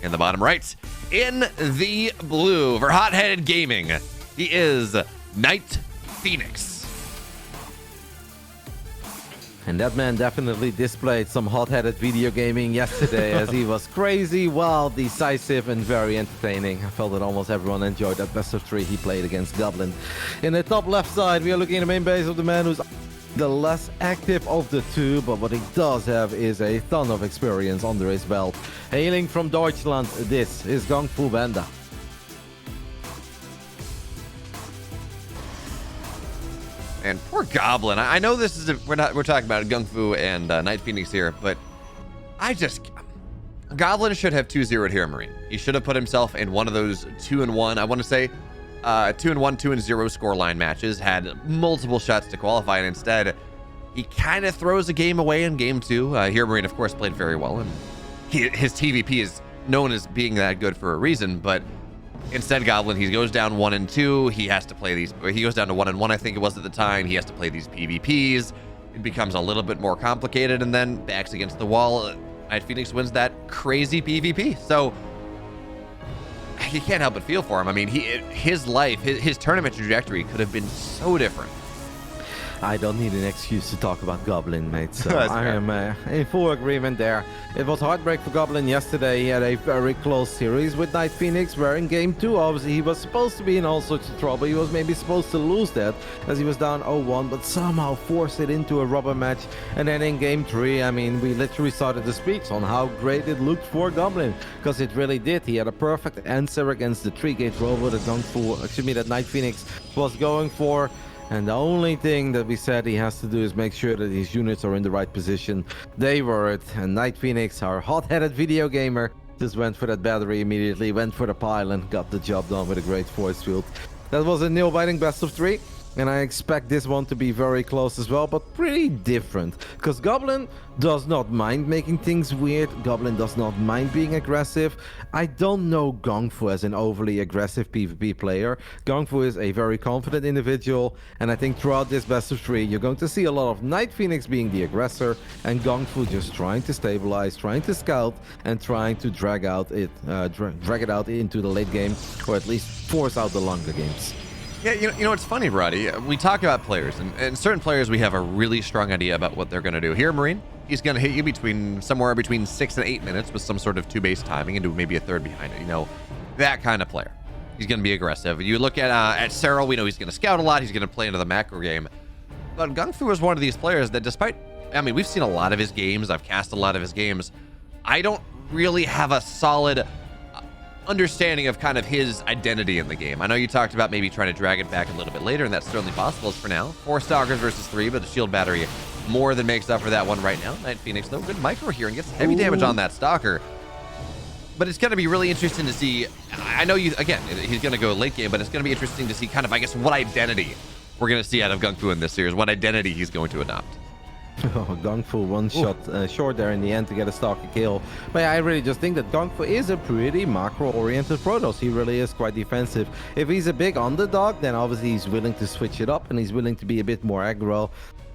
in the bottom right. In the blue, for hot-headed gaming, he is NightPhoenix. And that man definitely displayed some hot-headed video gaming yesterday as he was crazy, wild, decisive, and very entertaining. I felt that almost everyone enjoyed that best of 3 he played against Goblin. In the top left side, we are looking at the main base of the man who's the less active of the two, but what he does have is a ton of experience under his belt. Hailing from Deutschland, this is GunGFuBanDa. And poor Goblin. I know this is we're talking about GunGFu and NightPhoenix here, but Goblin should have 2-0'd here, Marine. He should have put himself in one of those 2-1. I want to say 2-1, 2-0 scoreline matches. Had multiple shots to qualify, and instead he kind of throws a game away in game 2. Here, Marine, of course, played very well, and his TVP is known as being that good for a reason, but instead, Goblin, he goes down 1-2. He has to play these. He goes down to 1-1, I think it was at the time. He has to play these PvPs. It becomes a little bit more complicated, and then backs against the wall. NightPhoenix wins that crazy PvP. So you can't help but feel for him. I mean, his life, his tournament trajectory could have been so different. I don't need an excuse to talk about Goblin, mate, so I am in full agreement there. It was heartbreak for Goblin yesterday. He had a very close series with NightPhoenix, where in game 2, obviously, he was supposed to be in all sorts of trouble. He was maybe supposed to lose that, as he was down 0-1, but somehow forced it into a rubber match. And then in game 3, I mean, we literally started to speak on how great it looked for Goblin, because it really did. He had a perfect answer against the 3-gate robot that NightPhoenix was going for. And the only thing that we said he has to do is make sure that his units are in the right position. They were it. And NightPhoenix, our hot-headed video gamer, just went for that battery immediately, went for the pile, and got the job done with a great force field. That was a nail-biting best of 3. And I expect this one to be very close as well, but pretty different. Because Goblin does not mind making things weird. Goblin does not mind being aggressive. I don't know GunGFu as an overly aggressive PvP player. GunGFu is a very confident individual. And I think throughout this best of 3, you're going to see a lot of NightPhoenix being the aggressor. And GunGFu just trying to stabilize, trying to scout, and trying to drag it out into the late game. Or at least force out the longer games. Yeah, you know it's funny, Roddy. We talk about players, and certain players we have a really strong idea about what they're going to do. Here, Marine, he's going to hit you somewhere between 6 and 8 minutes with some sort of 2-base timing and do maybe a third behind it. You know, that kind of player. He's going to be aggressive. You look at Cyril, we know he's going to scout a lot. He's going to play into the macro game. But GunGFu is one of these players that despite, I mean, we've seen a lot of his games. I've cast a lot of his games. I don't really have a solid understanding of kind of his identity in the game. I know you talked about maybe trying to drag it back a little bit later, and that's certainly possible for now. 4 Stalkers versus 3, but the shield battery more than makes up for that one right now. NightPhoenix, though, good micro here and gets heavy damage on that Stalker. But it's going to be really interesting to see. I know he's going to go late game, but it's going to be interesting to see kind of, I guess, what identity we're going to see out of GunGFu in this series, what identity he's going to adopt. Oh, GunGFu one shot short there in the end to get a Stalker kill. But yeah, I really just think that GunGFu is a pretty macro-oriented Protoss. He really is quite defensive. If he's a big underdog, then obviously he's willing to switch it up and he's willing to be a bit more aggro.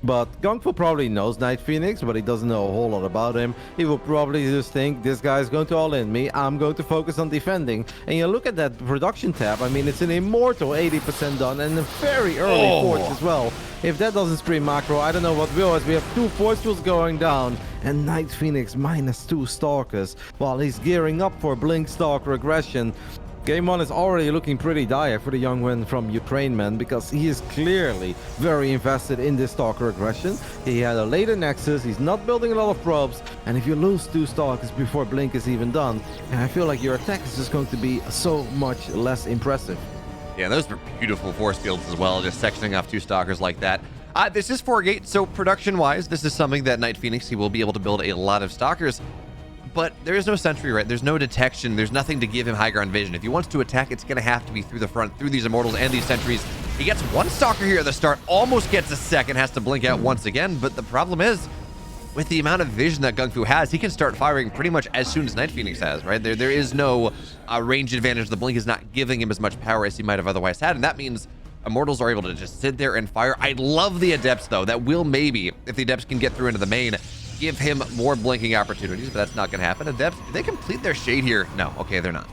But GunGFu probably knows NightPhoenix, but he doesn't know a whole lot about him. He will probably just think, this guy's going to all-in me, I'm going to focus on defending. And you look at that production tab, I mean, it's an immortal 80% done and a very early force as well. If that doesn't scream macro, I don't know what will, as we have 2 force fields going down and NightPhoenix -2 Stalkers while he's gearing up for Blink Stalker aggression. Game 1 is already looking pretty dire for the young one from Ukraine, man, because he is clearly very invested in this Stalker aggression. He had a later Nexus, he's not building a lot of probes, and if you lose 2 Stalkers before Blink is even done, I feel like your attack is just going to be so much less impressive. Yeah, those were beautiful force fields as well, just sectioning off 2 Stalkers like that. This is 4-gate, so production-wise, this is something that NightPhoenix, he will be able to build a lot of Stalkers. But there is no sentry, right? There's no detection. There's nothing to give him high ground vision. If he wants to attack, it's going to have to be through the front, through these Immortals and these sentries. He gets 1 Stalker here at the start, almost gets a second, has to blink out once again. But the problem is, with the amount of vision that GunGFu has, he can start firing pretty much as soon as NightPhoenix has, right? There is no range advantage. The blink is not giving him as much power as he might have otherwise had, and that means Immortals are able to just sit there and fire. I love the Adepts, though. That will maybe, if the Adepts can get through into the main, give him more blinking opportunities, but that's not going to happen. Adept, did they complete their shade here? No. Okay, they're not.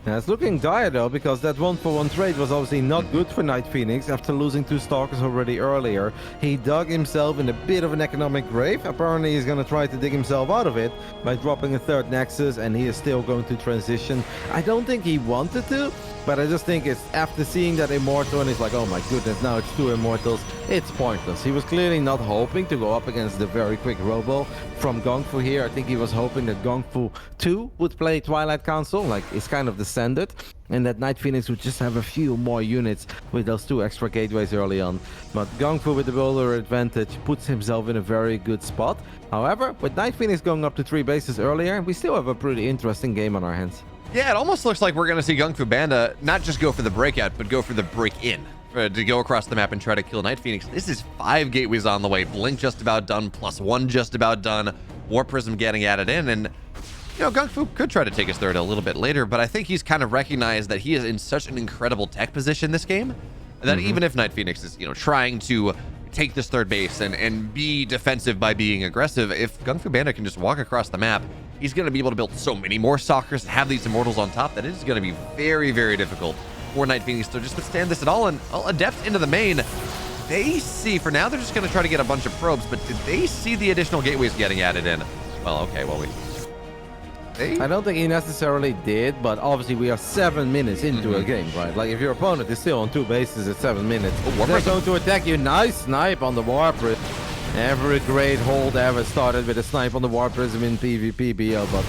Now it's looking dire though, because that 1-for-1 trade was obviously not good for NightPhoenix after losing 2 Stalkers already earlier. He dug himself in a bit of an economic grave. Apparently he's going to try to dig himself out of it by dropping a 3rd Nexus, and he is still going to transition. I don't think he wanted to, but I just think it's after seeing that Immortal and he's like, oh my goodness, now it's 2 Immortals, it's pointless. He was clearly not hoping to go up against the very quick Robo from GungFu here. I think he was hoping that GungFu 2 would play Twilight Council, like it's kind of the standard, and that NightPhoenix would just have a few more units with those 2 extra gateways early on. But GungFu with the builder advantage puts himself in a very good spot. However, with NightPhoenix going up to 3 bases earlier, we still have a pretty interesting game on our hands. Yeah, it almost looks like we're going to see GunGFuBanDa not just go for the breakout, but go for the break-in. To go across the map and try to kill NightPhoenix. This is 5 gateways on the way. Blink just about done, +1 just about done. Warp Prism getting added in, and you know, GungFu could try to take his 3rd a little bit later, but I think he's kind of recognized that he is in such an incredible tech position this game that even if NightPhoenix is, you know, trying to take this 3rd base and be defensive by being aggressive, if GungFuBanDa can just walk across the map, he's going to be able to build so many more Stalkers and have these Immortals on top that it is going to be very, very difficult for NightPhoenix to just withstand this at all. And Adept into the main, they see, for now, they're just going to try to get a bunch of probes, but did they see the additional gateways getting added in? Well, okay, well, I don't think he necessarily did, but obviously we are 7 minutes into a game, right? Like if your opponent is still on 2 bases at 7 minutes, they're going to attack you. Nice snipe on the Warp Prism. Every great hold ever started with a snipe on the Warp Prism in PvP, BL, but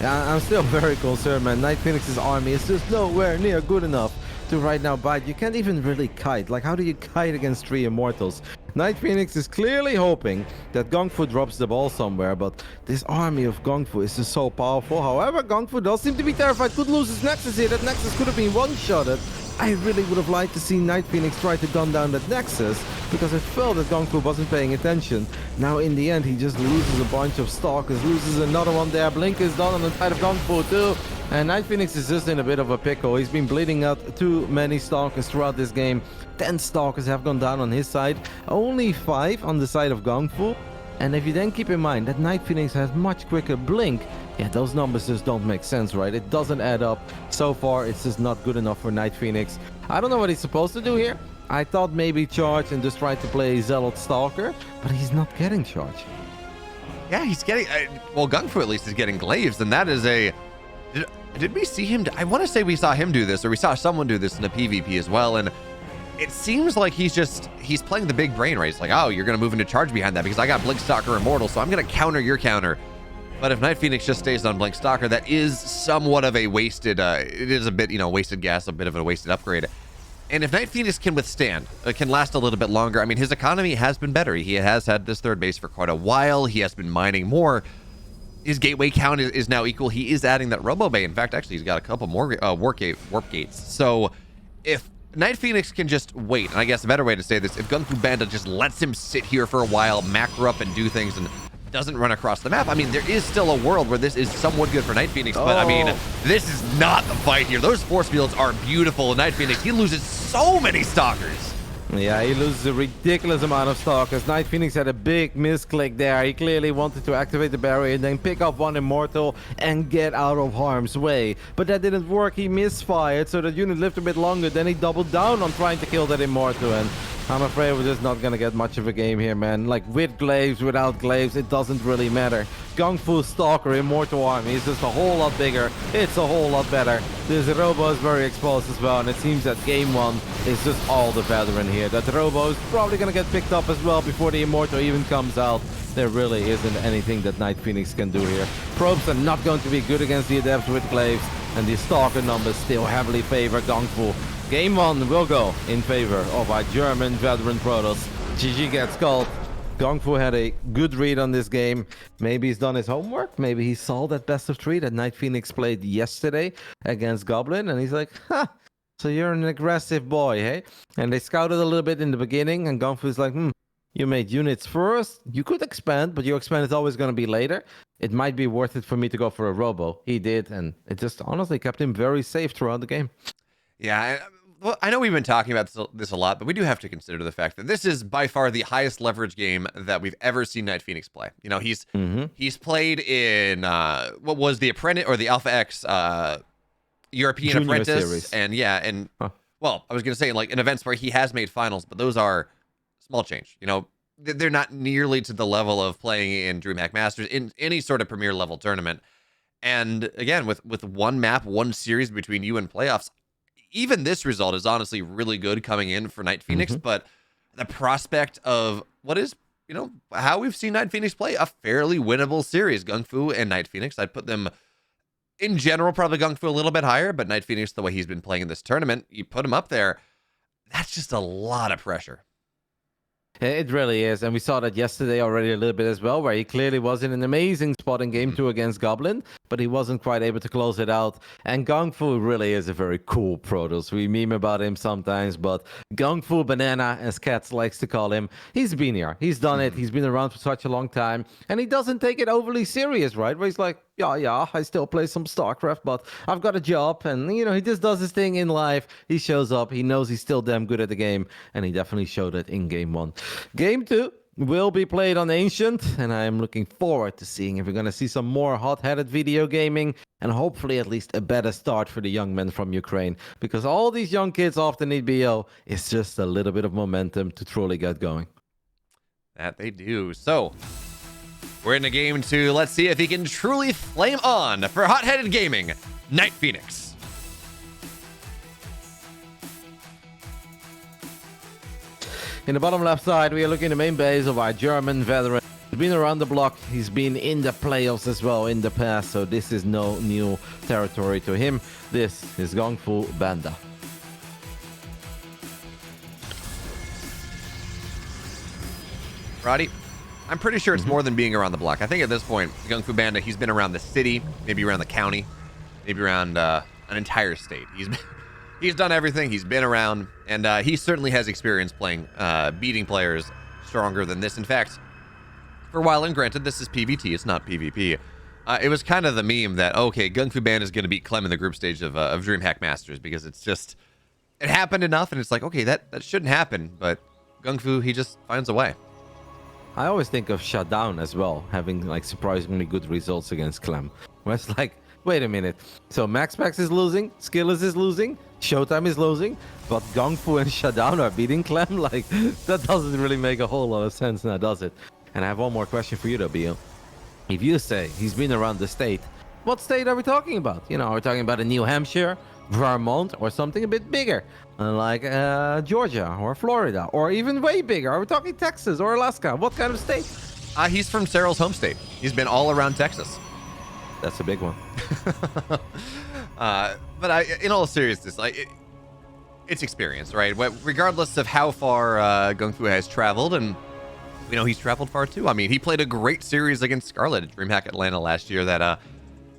I'm still very concerned, man. NightPhoenix's army is just nowhere near good enough to right now bite. You can't even really kite. Like, how do you kite against 3 Immortals? NightPhoenix is clearly hoping that GungFu drops the ball somewhere, but this army of GungFu is just so powerful. However, GungFu does seem to be terrified. Could lose his Nexus here. That Nexus could have been one-shotted. I really would have liked to see NightPhoenix try to gun down that Nexus, because I felt that GungFu wasn't paying attention. Now, in the end, he just loses a bunch of Stalkers, loses another one there. Blink is done on the side of GungFu too. And NightPhoenix is just in a bit of a pickle. He's been bleeding out too many Stalkers throughout this game. 10 Stalkers have gone down on his side, only 5 on the side of GungFu. And if you then keep in mind that NightPhoenix has much quicker blink, yeah, those numbers just don't make sense, right? It doesn't add up. So far, it's just not good enough for NightPhoenix. I don't know what he's supposed to do here. I thought maybe charge and just try to play Zealot Stalker, but he's not getting charge. Yeah, he's getting... well, GungFu at least is getting glaives, and that is a... Did we see him? I want to say we saw him do this, or we saw someone do this in a PvP as well, and it seems like he's playing the big brain, right? It's like, oh, you're going to move into charge behind that because I got Blink Stalker Immortal, so I'm going to counter your counter. But if NightPhoenix just stays on Blink Stalker, that is somewhat of a wasted, it is a bit, you know, wasted gas, a bit of a wasted upgrade. And if NightPhoenix can withstand, can last a little bit longer, I mean, his economy has been better. He has had this 3rd base for quite a while. He has been mining more. His gateway count is now equal. He is adding that Robo Bay. In fact, actually, he's got a couple more warp gates. So if NightPhoenix can just wait, and I guess a better way to say this, if GunGFuBanDa just lets him sit here for a while, macro up and do things, and doesn't run across the map, I mean, there is still a world where this is somewhat good for NightPhoenix, but I mean, this is not the fight here. Those force fields are beautiful, and NightPhoenix, he loses so many Stalkers. Yeah, he loses a ridiculous amount of Stalkers. NightPhoenix had a big misclick there. He clearly wanted to activate the barrier and then pick up one Immortal and get out of harm's way. But that didn't work. He misfired, so that unit lived a bit longer. Then he doubled down on trying to kill that Immortal, and I'm afraid we're just not gonna get much of a game here, man. Like, with glaives, without glaives, it doesn't really matter. GungFu Stalker Immortal army is just a whole lot bigger. It's a whole lot better. This Robo is very exposed as well, and it seems that game 1 is just all the veteran here. That Robo is probably gonna get picked up as well before the Immortal even comes out. There really isn't anything that NightPhoenix can do here. Probes are not going to be good against the Adepts with glaives, and the Stalker numbers still heavily favor GungFu. Game 1 will go in favor of our German veteran Protoss. GG gets called. GungFu had a good read on this game. Maybe he's done his homework. Maybe he saw that best of 3 that NightPhoenix played yesterday against Goblin, and he's like, ha, so you're an aggressive boy, hey? And they scouted a little bit in the beginning, and GungFu's like, you made units first. You could expand, but your expand is always going to be later. It might be worth it for me to go for a Robo. He did, and it just honestly kept him very safe throughout the game. Yeah, Well, I know we've been talking about this a lot, but we do have to consider the fact that this is by far the highest leverage game that we've ever seen NightPhoenix play. You know, he's played in what was the Apprentice or the Alpha X European Junior Apprentice, series. and well, I was gonna say like in events where he has made finals, but those are small change. You know, they're not nearly to the level of playing in DreamHack Masters in any sort of premier level tournament. And again, with one map, one series between you and playoffs. Even this result is honestly really good coming in for NightPhoenix, but the prospect of what is, you know, how we've seen NightPhoenix play a fairly winnable series, GunGFu and NightPhoenix. I'd put them in general, probably GunGFu a little bit higher, but NightPhoenix, the way he's been playing in this tournament, you put him up there. That's just a lot of pressure. It really is, and we saw that yesterday already a little bit as well, where he clearly was in an amazing spot in Game 2 against Goblin, but he wasn't quite able to close it out. And GunGFu really is a very cool Protoss. We meme about him sometimes, but GunGFuBanDa, as Cats likes to call him, he's been here. He's done it. He's been around for such a long time, and he doesn't take it overly serious, right? Where he's like, yeah, I still play some StarCraft, but I've got a job, and, you know, he just does his thing in life. He shows up. He knows he's still damn good at the game, and he definitely showed it in Game 1. Game 2 will be played on Ancient, and I am looking forward to seeing if we're going to see some more hot-headed video gaming, and hopefully at least a better start for the young men from Ukraine, because all these young kids often need BO. It's just a little bit of momentum to truly get going. That they do. So we're into Game 2. Let's see if he can truly flame on for hot-headed gaming. NightPhoenix. In the bottom left side, we are looking at the main base of our German veteran. He's been around the block. He's been in the playoffs as well in the past, so this is no new territory to him. This is JonkopingBanDa. Roddy, I'm pretty sure it's more than being around the block. I think at this point, JonkopingBanDa, he's been around the city, maybe around the county, maybe around an entire state. He's done everything. He's been around, and he certainly has experience playing, beating players stronger than this. In fact, for a while, and granted, this is PvT, it's not PvP. It was kind of the meme that, okay, JonkopingBanDa is going to beat Clem in the group stage of DreamHack Masters, because it's just, it happened enough, and it's like, okay, that shouldn't happen, but GunGFu, he just finds a way. I always think of Shutdown as well, having like surprisingly good results against Clem. Where it's like, wait a minute. So MaxPax is losing, Skillers is losing, Showtime is losing, but GunGFu and Shutdown are beating Clem? Like, that doesn't really make a whole lot of sense now, does it? And I have one more question for you though, Bio. If you say he's been around the state, what state are we talking about? You know, are we talking about a New Hampshire, Vermont, or something a bit bigger? Like Georgia or Florida, or even way bigger? Are we talking Texas or Alaska? What kind of state? He's from Cyril's home state. He's been all around Texas. That's a big one. But in all seriousness, like it's experience, right? Regardless of how far GunGFu has traveled, and you know he's traveled far too. I mean, he played a great series against Scarlet at DreamHack Atlanta last year. That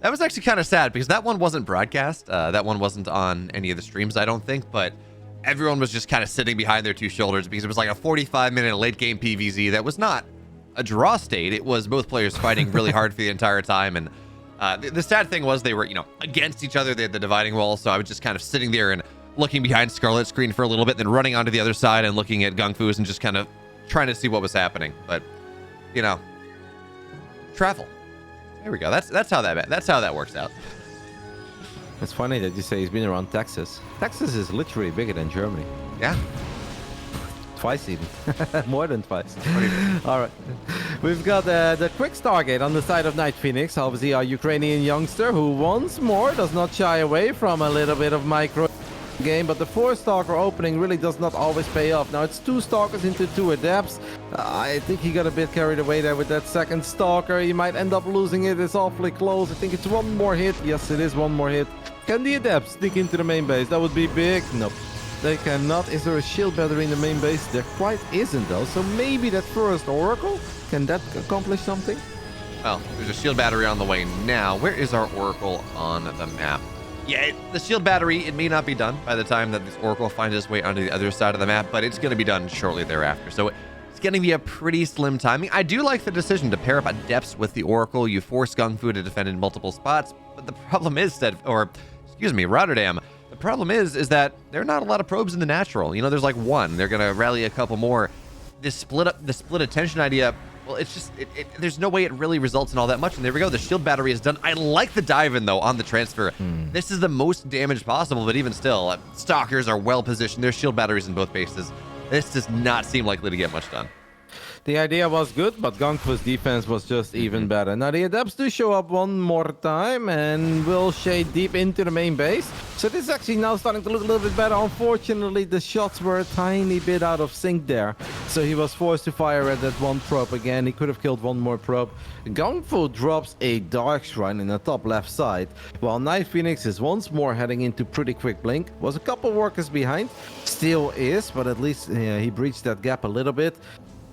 was actually kind of sad because that one wasn't broadcast. That one wasn't on any of the streams, I don't think. But everyone was just kind of sitting behind their two shoulders because it was like a 45-minute late game PvZ that was not a draw state. It was both players fighting really hard for the entire time, and the sad thing was they were, you know, against each other. They had the dividing wall, so I was just kind of sitting there and looking behind Scarlet's screen for a little bit, then running onto the other side and looking at GunGFu's and just kind of trying to see what was happening. But, you know, travel. There we go. That's how that works out. It's funny that you say he's been around Texas. Texas is literally bigger than Germany. Yeah. Twice even. More than twice. All right. We've got the quick Stargate on the side of NightPhoenix. Obviously, our Ukrainian youngster who once more does not shy away from a little bit of micro game, but the 4-stalker opening really does not always pay off. Now it's 2 stalkers into 2 adepts. I think he got a bit carried away there with that second stalker. He might end up losing it. It's awfully close. I think it's one more hit. Yes, it is one more hit. Can the adepts sneak into the main base? That would be big. Nope. They cannot. Is there a shield battery in the main base? There quite isn't though. So maybe that first Oracle, can that accomplish something? Well, there's a shield battery on the way now. Where is our Oracle on the map? Yeah, the shield battery, it may not be done by the time that this Oracle finds its way onto the other side of the map, but it's going to be done shortly thereafter. So it's going to be a pretty slim timing. I do like the decision to pair up Adepts with the Oracle. You force GunGFu to defend in multiple spots, but the problem is that, or excuse me, Rotterdam, the The problem is that there are not a lot of probes in the natural. You know, there's like one. They're gonna rally a couple more. The split attention idea. Well, it's just there's no way it really results in all that much. And there we go. The shield battery is done. I like the dive in though on the transfer. This is the most damage possible, but even still, stalkers are well positioned. There's shield batteries in both bases. This does not seem likely to get much done. The idea was good, but GunGFu's defense was just even better. Now the adepts do show up one more time and will shade deep into the main base. So this is actually now starting to look a little bit better. Unfortunately, the shots were a tiny bit out of sync there. So he was forced to fire at that one probe again. He could have killed one more probe. GunGFu drops a Dark Shrine in the top left side, while NightPhoenix is once more heading into pretty quick blink. Was a couple workers behind, still is, but at least he breached that gap a little bit.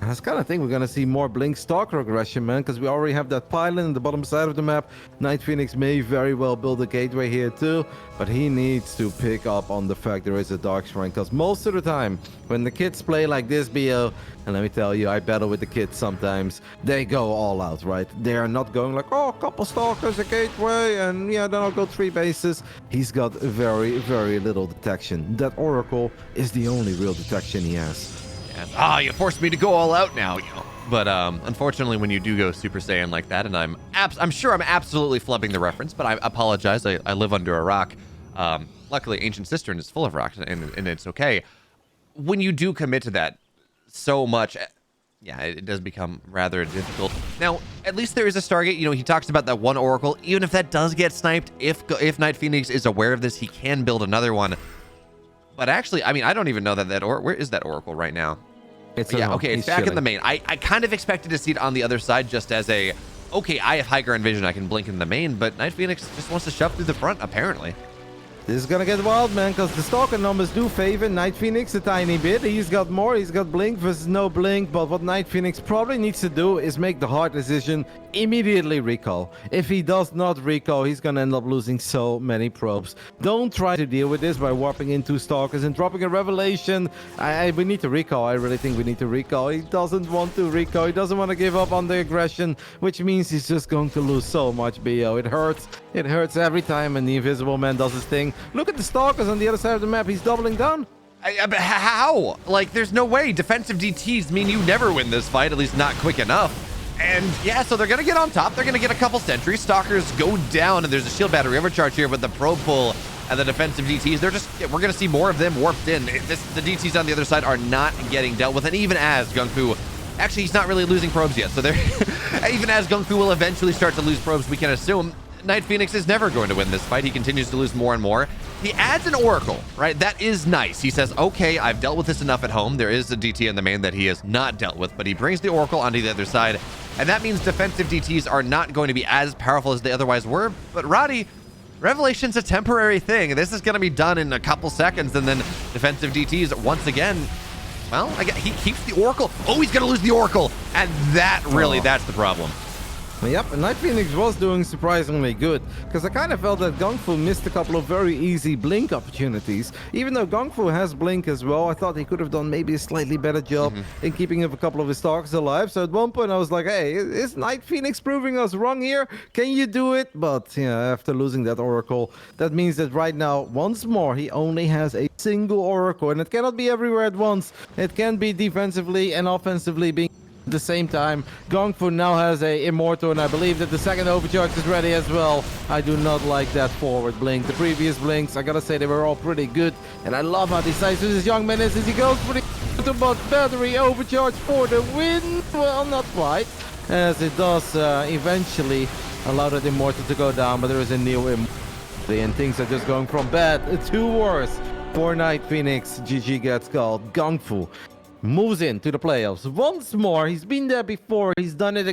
I just kind of think we're going to see more Blink Stalker aggression, man, because we already have that pylon in the bottom side of the map. NightPhoenix may very well build a gateway here too, but he needs to pick up on the fact there is a Dark Shrine, because most of the time, when the kids play like this, BO, and let me tell you, I battle with the kids sometimes, they go all out, right? They are not going like, oh, a couple Stalkers, a gateway, and yeah, then I'll go 3 bases. He's got very, very little detection. That Oracle is the only real detection he has. You forced me to go all out now, you know. But unfortunately, when you do go Super Saiyan like that, and I'm sure I'm absolutely flubbing the reference, but I apologize. I live under a rock. Luckily, Ancient Cistern is full of rocks, and it's okay. When you do commit to that so much, yeah, it does become rather difficult. Now, at least there is a Stargate. You know, he talks about that one Oracle. Even if that does get sniped, if NightPhoenix is aware of this, he can build another one. But actually, I mean, I don't even know where is that Oracle right now? It's okay, it's back chilling in the main. I kind of expected to see it on the other side just as a, okay, I have high ground vision, I can blink in the main, but NightPhoenix just wants to shove through the front, apparently. This is gonna get wild, man, because the Stalker numbers do favor NightPhoenix a tiny bit. He's got more, he's got Blink versus no Blink, but what NightPhoenix probably needs to do is make the hard decision, immediately recall. If he does not recall, he's gonna end up losing so many probes. Don't try to deal with this by warping into Stalkers and dropping a Revelation. We need to recall, I really think we need to recall. He doesn't want to recall, he doesn't want to give up on the aggression, which means he's just going to lose so much BO. It hurts every time when the Invisible Man does his thing. Look at the Stalkers on the other side of the map. He's doubling down. But how? Like, there's no way. Defensive DTs mean you never win this fight, at least not quick enough. And yeah, so they're going to get on top. They're going to get a couple sentries. Stalkers go down, and there's a shield battery overcharge here with the probe pull and the defensive DTs. We're going to see more of them warped in. The DTs on the other side are not getting dealt with. And even as GunGFu, actually, he's not really losing probes yet. So even as GunGFu will eventually start to lose probes, we can assume NightPhoenix is never going to win this fight. He continues to lose more and more. He adds an Oracle, right? That is nice. He says, okay, I've dealt with this enough at home. There is a DT in the main that he has not dealt with, but he brings the Oracle onto the other side. And that means defensive DTs are not going to be as powerful as they otherwise were. But Roddy, Revelation's a temporary thing. This is going to be done in a couple seconds. And then defensive DTs, once again, well, he keeps the Oracle. Oh, he's going to lose the Oracle. And that's the problem. Yep, and NightPhoenix was doing surprisingly good, because I kind of felt that GunGFu missed a couple of very easy Blink opportunities. Even though GunGFu has Blink as well, I thought he could have done maybe a slightly better job in keeping up a couple of his Stalkers alive. So at one point I was like, hey, is NightPhoenix proving us wrong here? Can you do it? But yeah, after losing that Oracle, that means that right now, once more, he only has a single Oracle, and it cannot be everywhere at once. It can be defensively and offensively being at the same time. GunGFu now has a Immortal, and I believe that the second overcharge is ready as well. I do not like that forward blink. The previous blinks, I gotta say, they were all pretty good, and I love how decisive this young man is as he goes for the battery overcharge for the win. Well, not quite, as it does eventually allow that Immortal to go down, but there is a new Immortal, and things are just going from bad to worse for NightPhoenix. GG gets called. GunGFu moves into the playoffs once more. He's been there before. He's done it again.